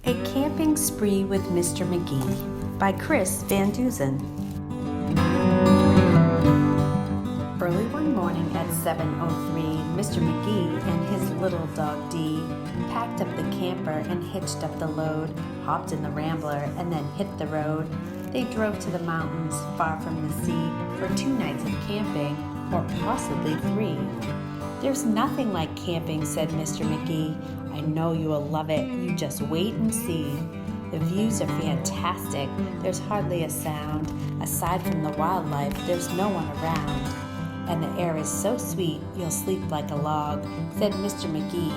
A Camping Spree with Mr. Magee by Chris Van Dusen. Early one morning at 7:03, Mr. Magee and his little dog Dee packed up the camper and hitched up the load, hopped in the Rambler, and then hit the road. They drove to the mountains far from the sea for 2 nights of camping, or possibly 3. "There's nothing like camping," said Mr. Magee. "I know you will love it. You just wait and see. The views are fantastic. There's hardly a sound. Aside from the wildlife, there's no one around. And the air is so sweet, you'll sleep like a log," said Mr. Magee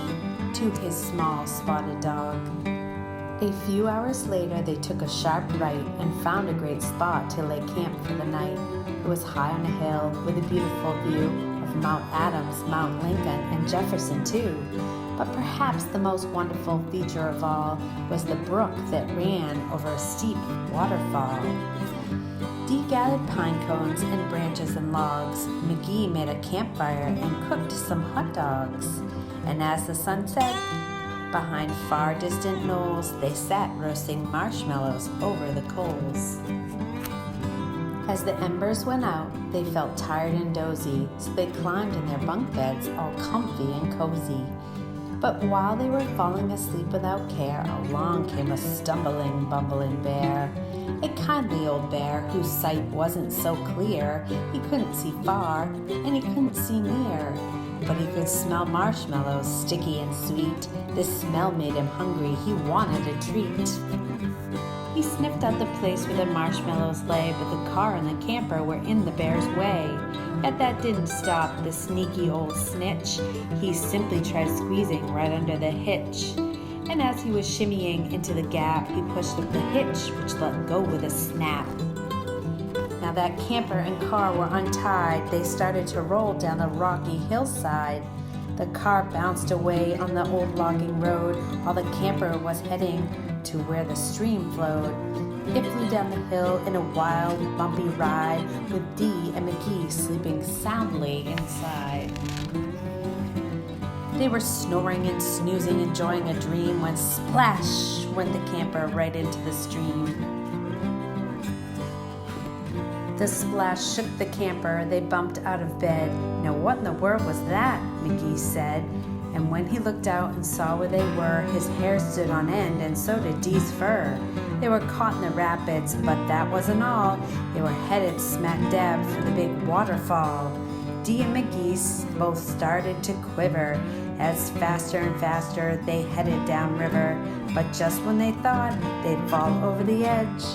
to his small spotted dog. A few hours later, they took a sharp right and found a great spot to lay camp for the night. It was high on a hill with a beautiful view of Mount Adams, Mount Lincoln, and Jefferson too. But perhaps the most wonderful feature of all was the brook that ran over a steep waterfall. Dee gathered pine cones and branches and logs. Magee made a campfire and cooked some hot dogs. And as the sun set, behind far distant knolls, they sat roasting marshmallows over the coals. As the embers went out, they felt tired and dozy, so they climbed in their bunk beds, all comfy and cozy. But while they were falling asleep without care, along came a stumbling, bumbling bear. A kindly old bear whose sight wasn't so clear. He couldn't see far, and he couldn't see near. But he could smell marshmallows, sticky and sweet. This smell made him hungry. He wanted a treat. He sniffed out the place where the marshmallows lay, but the car and the camper were in the bear's way. Yet that didn't stop the sneaky old snitch. He simply tried squeezing right under the hitch. And as he was shimmying into the gap, he pushed up the hitch, which let go with a snap. Now that camper and car were untied, they started to roll down the rocky hillside. The car bounced away on the old logging road, while the camper was heading to where the stream flowed. It flew down the hill in a wild, bumpy ride, with Dee and Magee sleeping soundly inside. They were snoring and snoozing, enjoying a dream, when splash went the camper right into the stream. The splash shook the camper. They bumped out of bed. "Now what in the world was that?" Magee said. And when he looked out and saw where they were, his hair stood on end, and so did Dee's fur. They were caught in the rapids, but that wasn't all. They were headed smack dab for the big waterfall. Dee and Magee both started to quiver as faster and faster they headed downriver. But just when they thought they'd fall over the edge,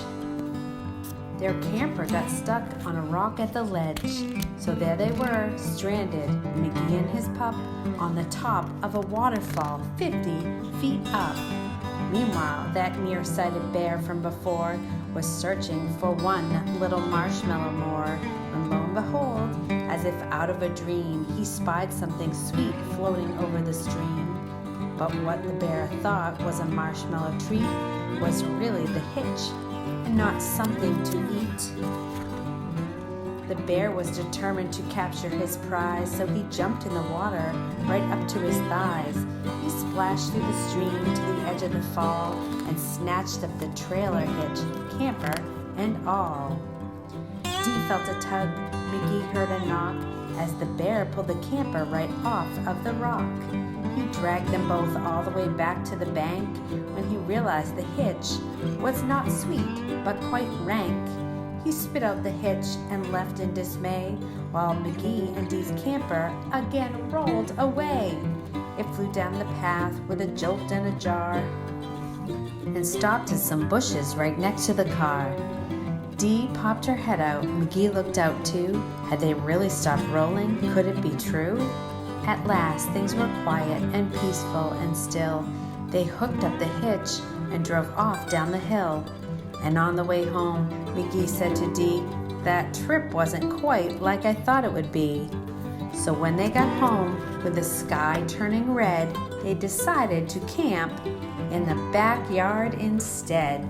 their camper got stuck on a rock at the ledge. So there they were, stranded, Magee and his pup, on the top of a waterfall 50 feet up. Meanwhile, that nearsighted bear from before was searching for one little marshmallow more, when lo and behold, as if out of a dream, he spied something sweet floating over the stream. But what the bear thought was a marshmallow treat was really the hitch, and not something to eat. The bear was determined to capture his prize, so he jumped in the water right up to his thighs. He splashed through the stream to the edge of the fall and snatched up the trailer hitch, camper, and all. Dee felt a tug. Magee heard a knock as the bear pulled the camper right off of the rock. He dragged them both all the way back to the bank when he realized the hitch was not sweet, but quite rank. He spit out the hitch and left in dismay, while Magee and Dee's camper again rolled away. It flew down the path with a jolt and a jar and stopped in some bushes right next to the car. Dee popped her head out. Magee looked out too. Had they really stopped rolling? Could it be true? At last, things were quiet and peaceful and still. They hooked up the hitch and drove off down the hill. And on the way home, Magee said to Dee, "That trip wasn't quite like I thought it would be." So when they got home, with the sky turning red, they decided to camp in the backyard instead.